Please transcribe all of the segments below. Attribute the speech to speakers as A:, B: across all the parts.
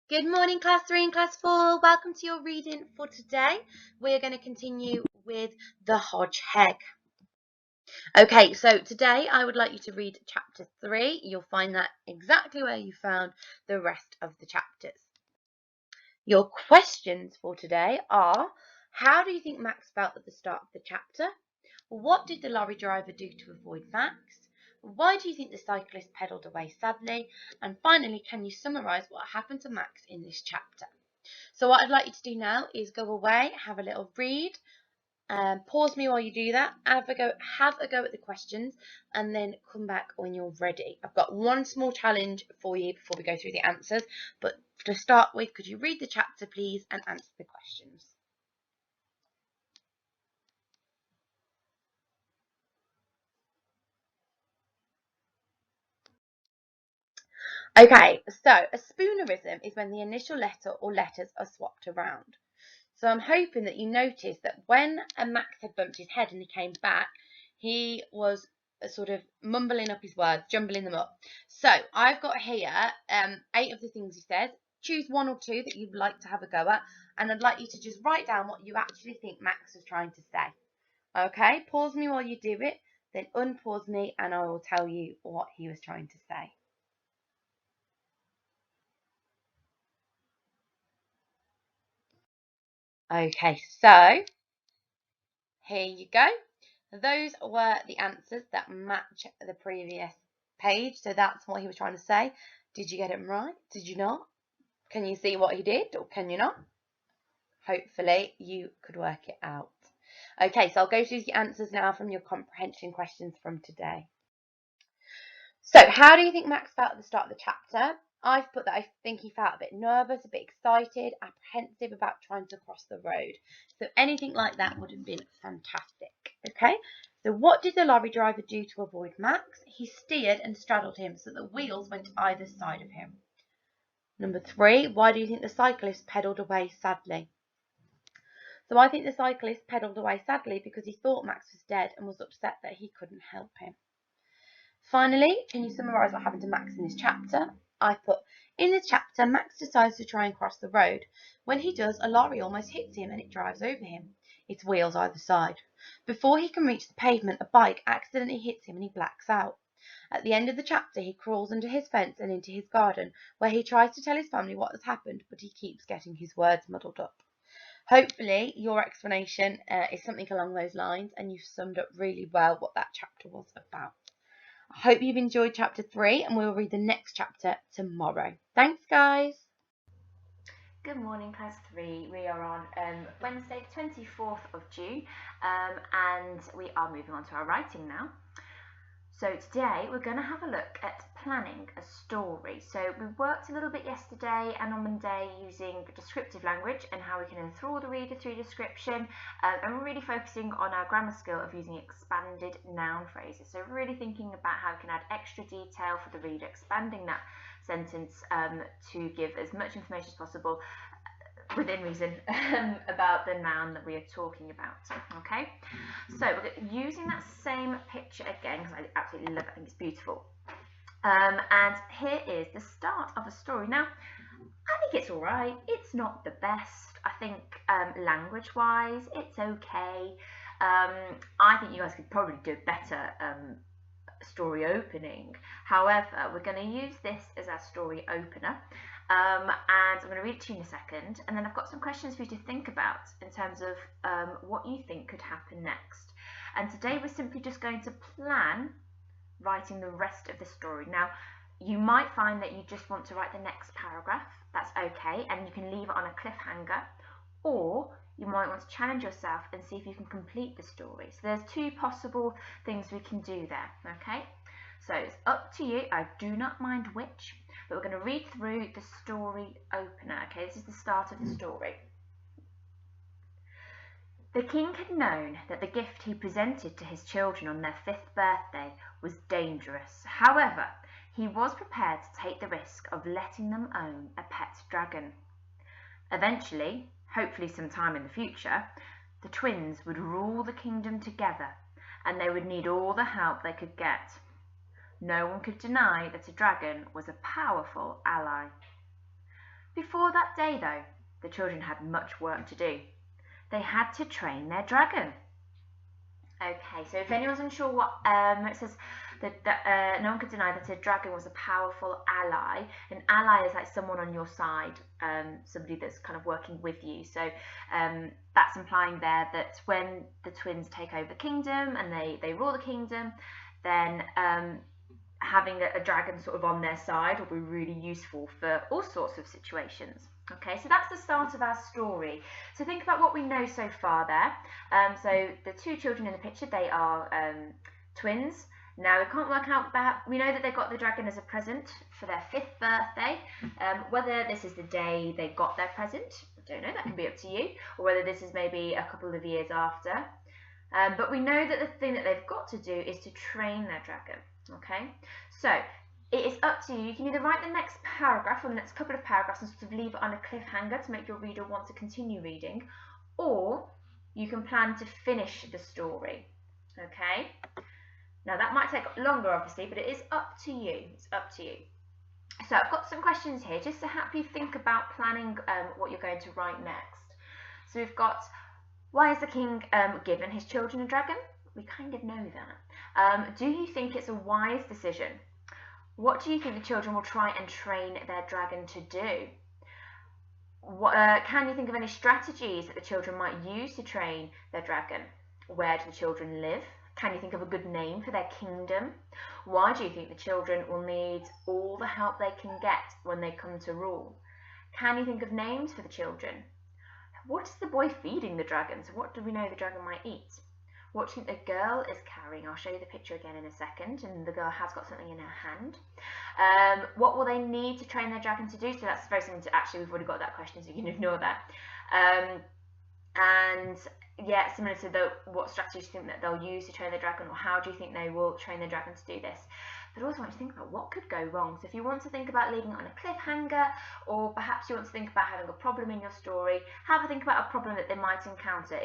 A: Good morning, Class 3 and Class 4. Welcome to your reading for today. We're going to continue with The Hodgehog. Okay, so today I would like you to read Chapter 3. You'll find that exactly where you found the rest of the chapters. Your questions for today are: how do you think Max felt at the start of the chapter? What did the lorry driver do to avoid Max? Why do you think the cyclist pedalled away sadly? And finally, can you summarise what happened to Max in this chapter? So what I'd like you to do now is go away, have a little read, pause me while you do that, have a go at the questions, and then come back when you're ready. I've got one small challenge for you before we go through the answers, but to start with, could you read the chapter please and answer the questions? Okay, so a spoonerism is when the initial letter or letters are swapped around. So I'm hoping that you noticed that when Max had bumped his head and he came back, he was sort of mumbling up his words, jumbling them up. So I've got here 8 of the things he said. Choose 1 or 2 that you'd like to have a go at, and I'd like you to just write down what you actually think Max was trying to say. Okay, pause me while you do it, then unpause me and I will tell you what he was trying to say. Okay, so here you go. Those were the answers that match the previous page. So that's what he was trying to say. Did you get it right? Did you not? Can you see what he did, or can you not? Hopefully you could work it out. Okay, so I'll go through the answers now from your comprehension questions from today. So how do you think Max felt at the start of the chapter? I've put that I think he felt a bit nervous, a bit excited, apprehensive about trying to cross the road. So anything like that would have been fantastic. Okay, so what did the lorry driver do to avoid Max? He steered and straddled him so that the wheels went either side of him. Number 3, why do you think the cyclist pedalled away sadly? So I think the cyclist pedalled away sadly because he thought Max was dead and was upset that he couldn't help him. Finally, can you summarise what happened to Max in this chapter? I put, in this chapter, Max decides to try and cross the road. When he does, a lorry almost hits him and it drives over him, its wheels either side. Before he can reach the pavement, a bike accidentally hits him and he blacks out. At the end of the chapter, he crawls under his fence and into his garden, where he tries to tell his family what has happened, but he keeps getting his words muddled up. Hopefully, your explanation is something along those lines and you've summed up really well what that chapter was about. I hope you've enjoyed chapter 3 and we'll read the next chapter tomorrow. Thanks, guys.
B: Good morning, class 3. We are on Wednesday, 24th of June, and we are moving on to our writing now. So today we're going to have a look at planning a story. So we worked a little bit yesterday and on Monday using descriptive language and how we can enthrall the reader through description, and we're really focusing on our grammar skill of using expanded noun phrases. So really thinking about how we can add extra detail for the reader, expanding that sentence to give as much information as possible within reason about the noun that we are talking about. Okay, so we're using that same picture again because I absolutely love it. I think it's beautiful. And here is the start of a story. Now, I think it's all right. It's not the best. I think language-wise, it's okay. I think you guys could probably do a better story opening. However, we're going to use this as our story opener. And I'm going to read it to you in a second, and then I've got some questions for you to think about in terms of what you think could happen next. And today we're simply just going to plan writing the rest of the story. Now, you might find that you just want to write the next paragraph. That's okay, and you can leave it on a cliffhanger, or you might want to challenge yourself and see if you can complete the story. So there's 2 possible things we can do there, okay? So it's up to you. I do not mind which, but we're going to read through the story opener. Okay, this is the start of the story. The king had known that the gift he presented to his children on their 5th birthday was dangerous. However, he was prepared to take the risk of letting them own a pet dragon. Eventually, hopefully sometime in the future, the twins would rule the kingdom together, and they would need all the help they could get. No one could deny that a dragon was a powerful ally. Before that day, though, the children had much work to do. They had to train their dragon. Okay, so if anyone's unsure what it says that no one could deny that a dragon was a powerful ally. An ally is like someone on your side, somebody that's kind of working with you. So that's implying there that when the twins take over the kingdom and they rule the kingdom, then having a dragon sort of on their side will be really useful for all sorts of situations. Okay, so that's the start of our story. So think about what we know so far there. So the two children in the picture, they are twins. Now we can't work out, we know that they got the dragon as a present for their 5th birthday. Whether this is the day they got their present, I don't know, that can be up to you. Or whether this is maybe a couple of years after. But we know that the thing that they've got to do is to train their dragon. Okay, so it is up to you. You can either write the next paragraph or the next couple of paragraphs and sort of leave it on a cliffhanger to make your reader want to continue reading, or you can plan to finish the story. Okay, now that might take longer obviously, but it is up to you. It's up to you. So I've got some questions here just to help you think about planning what you're going to write next. So we've got, why is the king given his children a dragon? We kind of know that. Do you think it's a wise decision? What do you think the children will try and train their dragon to do? Can you think of any strategies that the children might use to train their dragon? Where do the children live? Can you think of a good name for their kingdom? Why do you think the children will need all the help they can get when they come to rule? Can you think of names for the children? What is the boy feeding the dragon? So what do we know the dragon might eat? What do you think the girl is carrying? I'll show you the picture again in a second, and the girl has got something in her hand. What will they need to train their dragon to do? So that's very simple. Actually, we've already got that question, so you can ignore that. And yeah, similar to what strategies do you think that they'll use to train their dragon, or how do you think they will train their dragon to do this? But also I want you to think about what could go wrong. So if you want to think about leaving it on a cliffhanger, or perhaps you want to think about having a problem in your story, have a think about a problem that they might encounter.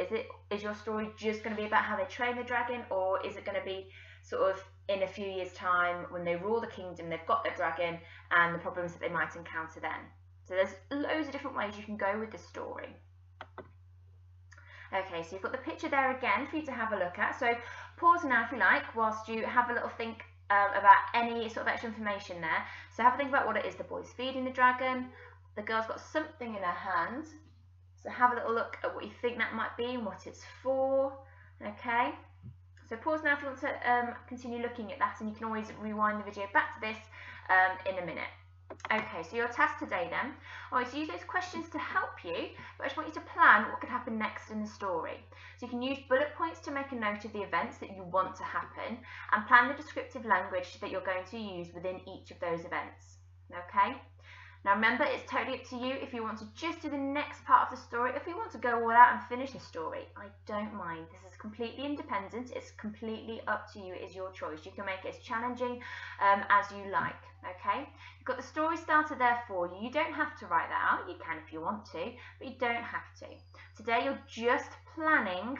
B: Is your story just going to be about how they train the dragon, or is it going to be sort of in a few years' time when they rule the kingdom, they've got their dragon, and the problems that they might encounter then? So there's loads of different ways you can go with the story. Okay, so you've got the picture there again for you to have a look at. So pause now if you like, whilst you have a little think about any sort of extra information there. So have a think about what it is the boy's feeding the dragon. The girl's got something in her hand. So have a little look at what you think that might be and what it's for. Okay. So pause now if you want to continue looking at that, and you can always rewind the video back to this in a minute. Okay, so your task today then, to use those questions to help you, but I just want you to plan what could happen next in the story. So you can use bullet points to make a note of the events that you want to happen, and plan the descriptive language that you're going to use within each of those events. Okay? Now remember, it's totally up to you if you want to just do the next part of the story, if you want to go all out and finish the story. I don't mind. This is completely independent. It's completely up to you. It is your choice. You can make it as challenging as you like. Okay? You've got the story starter there for you. You don't have to write that out. You can if you want to, but you don't have to. Today you're just planning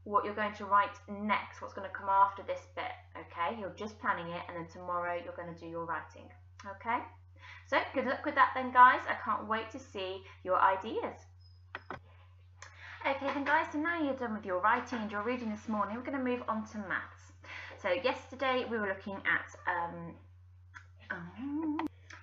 B: what you're going to write next, what's going to come after this bit. Okay? You're just planning it, and then tomorrow you're going to do your writing. Okay? So good luck with that then, guys. I can't wait to see your ideas. Okay then, guys, so now you're done with your writing and your reading this morning, we're going to move on to maths. So yesterday we were looking at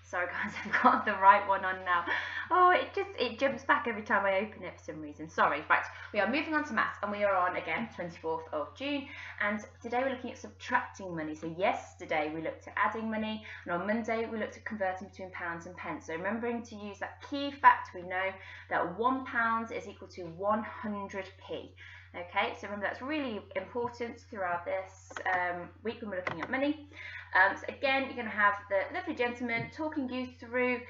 B: sorry guys, I've got the right one on now. Oh, it jumps back every time I open it for some reason. Sorry. Right, we are moving on to maths, and we are on again 24th of June, and today we're looking at subtracting money. So yesterday we looked at adding money, and on Monday we looked at converting between pounds and pence. So remembering to use that key fact, we know that £1 is equal to 100p. Okay, so remember that's really important throughout this week when we're looking at money. So again, you're going to have the lovely gentleman talking you through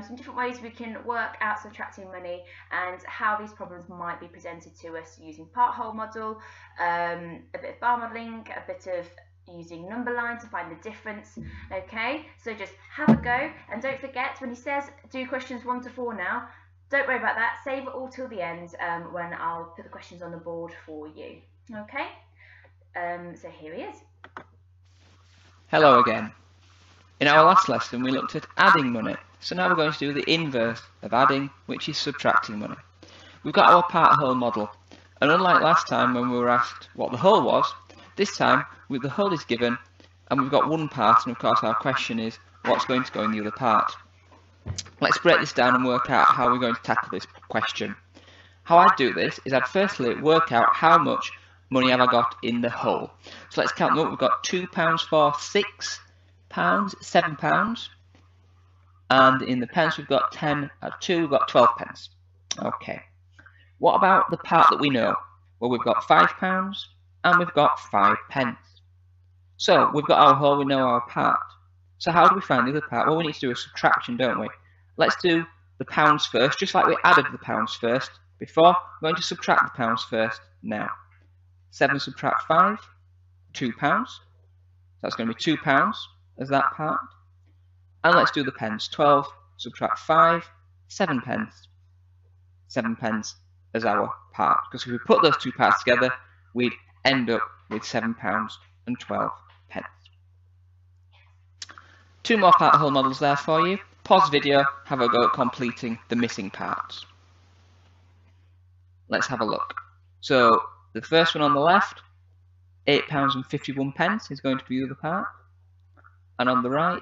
B: some different ways we can work out subtracting money and how these problems might be presented to us using part-whole model, a bit of bar modelling, a bit of using number lines to find the difference. Okay, so just have a go, and don't forget when he says do questions 1 to 4 now, don't worry about that, save it all till the end when I'll put the questions on the board for you. Okay, so here he is.
C: Hello again. In our last lesson we looked at adding money, So now we're going to do the inverse of adding, which is subtracting money. We've got our part-whole model, and unlike last time when we were asked what the whole was, this time the whole is given and we've got one part, and of course our question is what's going to go in the other part. Let's break this down and work out how we're going to tackle this question. How I'd do this is I'd firstly work out how much money have I got in the whole. So let's count them up. We've got £2 for £6, £7, and in the pence we've got 10 at 2, we've got 12 pence. Okay. What about the part that we know? Well, we've got £5 and we've got 5 pence. So we've got our whole, we know our part. So how do we find the other part? Well, we need to do a subtraction, don't we? Let's do the pounds first, just like we added the pounds first before. We're going to subtract the pounds first now. 7 subtract 5, £2. So that's going to be £2 as that part. And let's do the pence. 12 subtract 5, 7 pence. 7 pence as our part. Because if we put those two parts together, we'd end up with £7 and 12 pence. Two more part-whole models there for you. Pause the video, have a go at completing the missing parts. Let's have a look. So the first one on the left, £8 and 51 pence is going to be the other part. And on the right,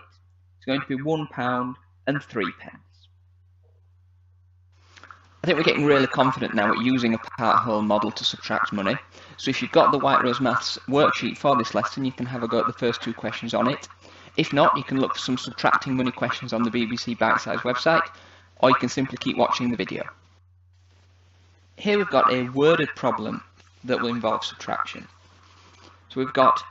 C: it's going to be £1 and 3 pence. I think we're getting really confident now at using a part-whole model to subtract money. So if you've got the White Rose Maths worksheet for this lesson, you can have a go at the first two questions on it. If not, you can look for some subtracting money questions on the BBC Bitesize website, or you can simply keep watching the video. Here we've got a worded problem that will involve subtraction. So we've got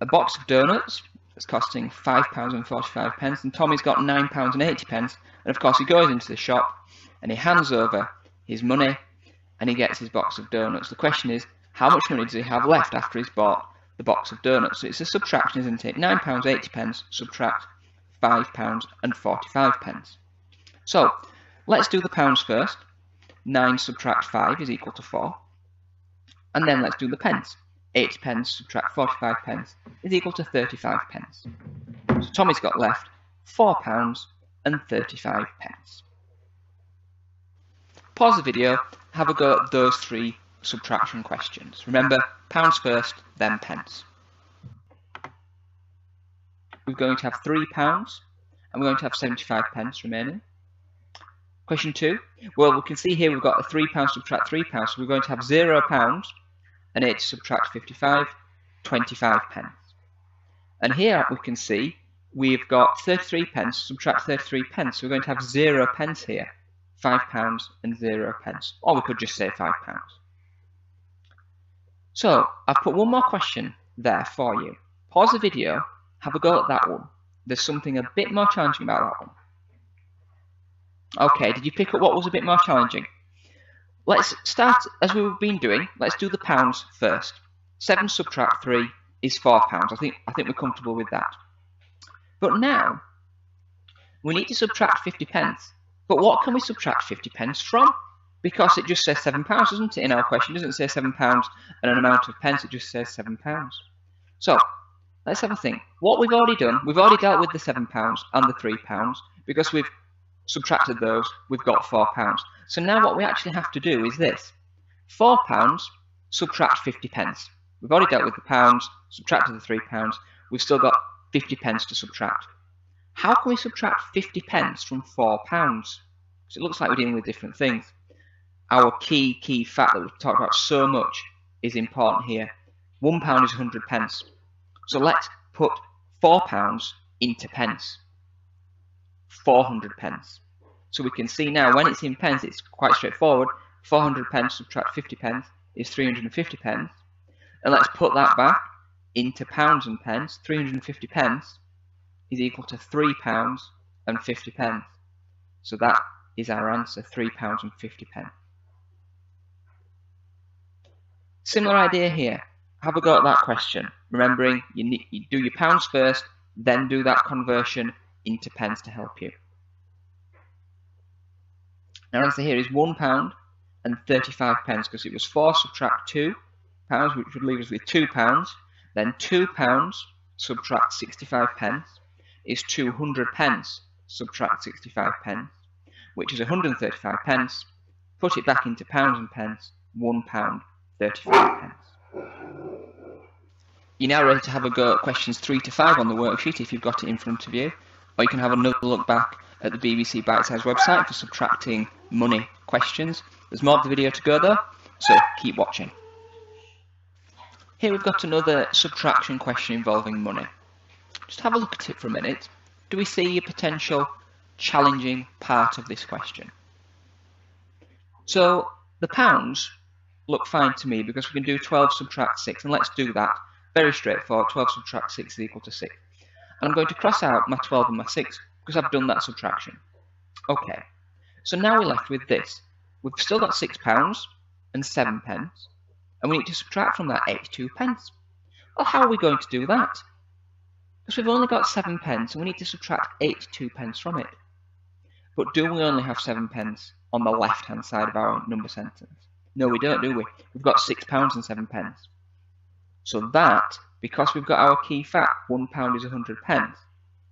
C: a box of donuts that's costing £5 and 45 pence, and Tommy's got £9 and 80 pence, and of course he goes into the shop and he hands over his money and he gets his box of donuts. The question is, how much money does he have left after he's bought the box of donuts? So it's a subtraction, isn't it? £9 80 pence subtract £5 and 45 pence. So let's do the pounds first. 9 subtract 5 is equal to 4. And then let's do the pence. 80 pence subtract 45 pence is equal to 35 pence. So Tommy's got left £4 and 35 pence. Pause the video, have a go at those three subtraction questions. Remember, pounds first, then pence. We're going to have £3 and we're going to have 75 pence remaining. Question 2, well, we can see here we've got a £3 subtract £3, so we're going to have £0 and 8 subtract 55, 25 pence. And here we can see we've got 33 pence subtract 33 pence, so we're going to have 0 pence here. £5 and 0 pence, or we could just say £5. So I've put one more question there for you. Pause the video, have a go at that one. There's something a bit more challenging about that one. Okay, did you pick up what was a bit more challenging? Let's start as we've been doing. Let's do the pounds first. 7 subtract 3 is £4. I think we're comfortable with that. But now we need to subtract 50 pence. But what can we subtract 50 pence from? Because it just says £7, doesn't it, in our question? It doesn't say £7 and an amount of pence, it just says £7. So, let's have a think. What we've already done, we've already dealt with the £7 and the £3, because we've subtracted those, we've got £4. So now what we actually have to do is this. £4 subtract 50 pence. We've already dealt with the pounds, subtracted the £3, we've still got 50 pence to subtract. How can we subtract 50 pence from £4? Because it looks like we're dealing with different things. Our key fact that we've talked about so much is important here. £1 is 100 pence. So let's put £4 into pence. 400 pence. So we can see now when it's in pence, it's quite straightforward. 400 pence subtract 50 pence is 350 pence. And let's put that back into pounds and pence. 350 pence is equal to £3 and 50 pence. So that is our answer, £3 and 50 pence. Similar idea here. Have a go at that question. Remembering you do your pounds first, then do that conversion into pence to help you. Our answer here is £1 and 35 pence, because it was 4 subtract £2, which would leave us with £2. Then £2 subtract 65 pence is 200 pence. subtract 65 pence, which is 135 pence. Put it back into pounds and pence, £1, 35 pence. You're now ready to have a go at questions 3 to 5 on the worksheet if you've got it in front of you, or you can have another look back at the BBC Bitesize website for subtracting money questions. There's more of the video to go though, so keep watching. Here we've got another subtraction question involving money. Just have a look at it for a minute. Do we see a potential challenging part of this question? So the pounds look fine to me because we can do 12 subtract 6, and let's do that. Very straightforward. 12 subtract 6 is equal to 6. And I'm going to cross out my 12 and my 6 because I've done that subtraction. Okay, so now we're left with this. We've still got £6 and 7 pence, and we need to subtract from that 82 pence. Well, how are we going to do that? Because we've only got 7 pence and we need to subtract 82 pence from it. But do we only have 7 pence on the left hand side of our number sentence? No, we don't, do we? We've got £6 and 7 pence. So that, because we've got our key fact, £1 is 100 pence,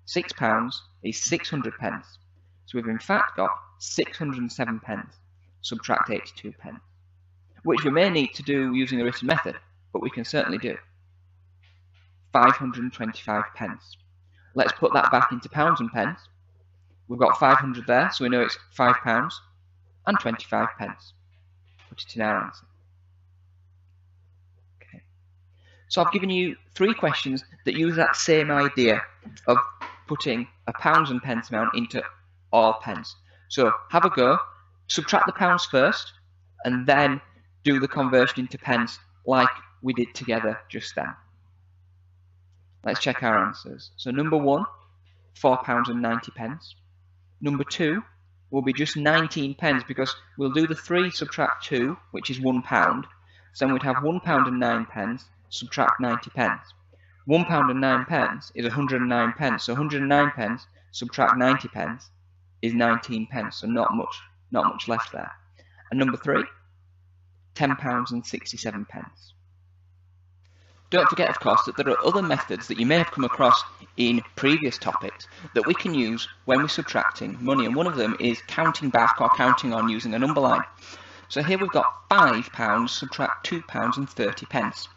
C: £6 is 600 pence. So we've in fact got 607 pence, subtract 82 pence, which we may need to do using a written method, but we can certainly do. 525 pence. Let's put that back into pounds and pence. We've got 500 there, so we know it's £5 and 25 pence. Put it in our answer. Okay. So I've given you 3 questions that use that same idea of putting a pounds and pence amount into all pence. So have a go, subtract the pounds first, and then do the conversion into pence like we did together just then. Let's check our answers. So number 1, £4 and 90 pence. Number 2 will be just 19 pence because we'll do the 3 subtract 2, which is £1. So then we'd have £1 and 9 pence, subtract 90 pence. £1 and 9 pence is 109 pence. So 109 pence, subtract 90 pence is 19 pence. So not much left there. And number 3, £10 and 67 pence. Don't forget, of course, that there are other methods that you may have come across in previous topics that we can use when we're subtracting money, and one of them is counting back or counting on using a number line. So here we've got £5 subtract £2 and 30 pence.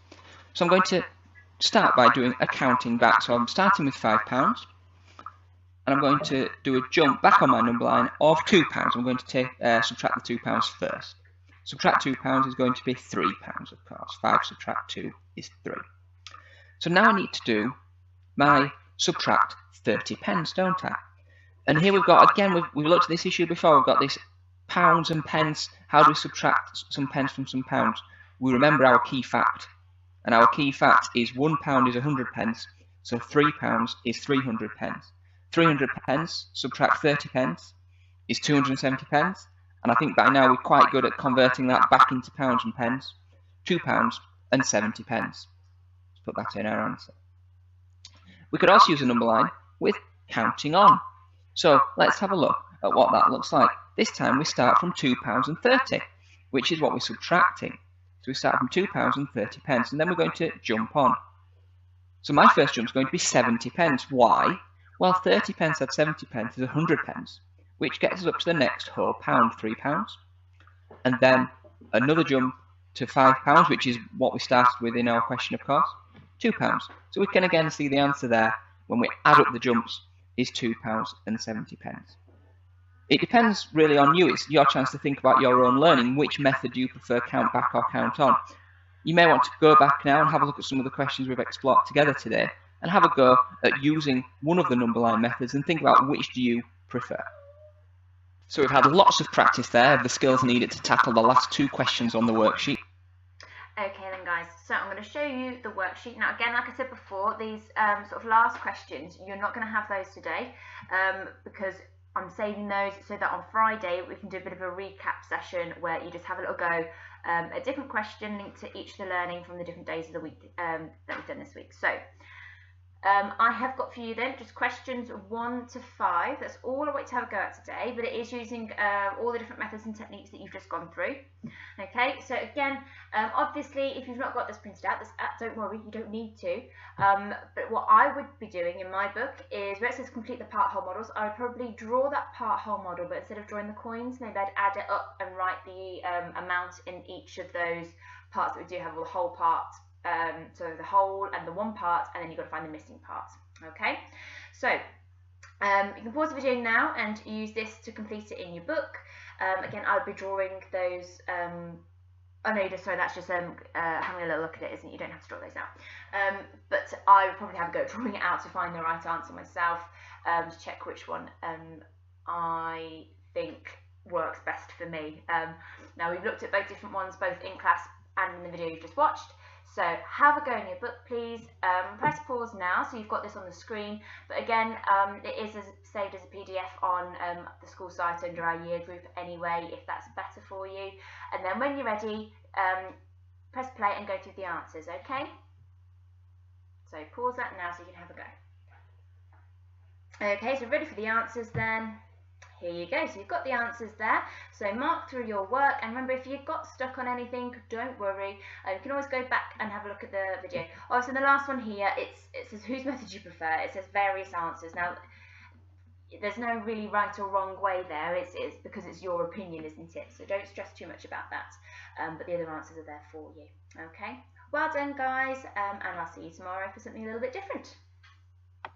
C: So I'm going to start by doing a counting back. So I'm starting with £5, and I'm going to do a jump back on my number line of £2. I'm going to subtract the £2 first. Subtract £2 is going to be £3, of course. 5 subtract 2 is 3. So now I need to do my subtract 30 pence, don't I? And here we've got, again, we've looked at this issue before. We've got this pounds and pence. How do we subtract some pence from some pounds? We remember our key fact. And our key fact is £1 is 100 pence. So £3 is 300 pence. 300 pence subtract 30 pence is 270 pence. And I think by now we're quite good at converting that back into pounds and pence. £2 and 70 pence. Let's put that in our answer. We could also use a number line with counting on. So let's have a look at what that looks like. This time we start from £2 and 30, which is what we're subtracting. So we start from £2 and 30 pence, and then we're going to jump on. So my first jump is going to be 70 pence. Why? Well, 30 pence add 70 pence is 100 pence. Which gets us up to the next whole pound, £3. And then another jump to £5, which is what we started with in our question, of course, £2. So we can again see the answer there, when we add up the jumps, is £2 and 70 pence. It depends really on you. It's your chance to think about your own learning. Which method do you prefer, count back or count on? You may want to go back now and have a look at some of the questions we've explored together today, and have a go at using one of the number line methods and think about which do you prefer. So we've had lots of practice there of the skills needed to tackle the last 2 questions on the worksheet.
B: Okay then guys, so I'm going to show you the worksheet. Now again, like I said before, these sort of last questions, you're not going to have those today because I'm saving those so that on Friday we can do a bit of a recap session where you just have a little go a different question linked to each of the learning from the different days of the week that we've done this week. So I have got for you then just questions 1 to 5. That's all I want to have a go at today, but it is using all the different methods and techniques that you've just gone through. Okay, so again, obviously if you've not got this printed out, don't worry, you don't need to. But what I would be doing in my book is, where it says complete the part whole models, I would probably draw that part whole model, but instead of drawing the coins, maybe I'd add it up and write the amount in each of those parts that we do have, or the whole part. So the whole and the one part, and then you've got to find the missing part. Okay, so you can pause the video now and use this to complete it in your book. Again, I would be drawing those. Oh no, sorry, that's just having a little look at it, isn't it? You don't have to draw those out. But I would probably have a go at drawing it out to find the right answer myself, to check which one I think works best for me. Now we've looked at both different ones, both in class and in the video you've just watched. So have a go in your book, please. Press pause now, so you've got this on the screen. But again, it is saved as a PDF on the school site under our year group anyway, if that's better for you. And then when you're ready, press play and go through the answers, okay? So pause that now so you can have a go. Okay, so ready for the answers then. Here you go, so you've got the answers there, so mark through your work, and remember, if you got stuck on anything, don't worry, you can always go back and have a look at the video. Also, in the last one here, it says whose method you prefer. It says various answers. Now, there's no really right or wrong way there, it's because it's your opinion, isn't it? So don't stress too much about that, but the other answers are there for you. Okay, well done guys, and I'll see you tomorrow for something a little bit different.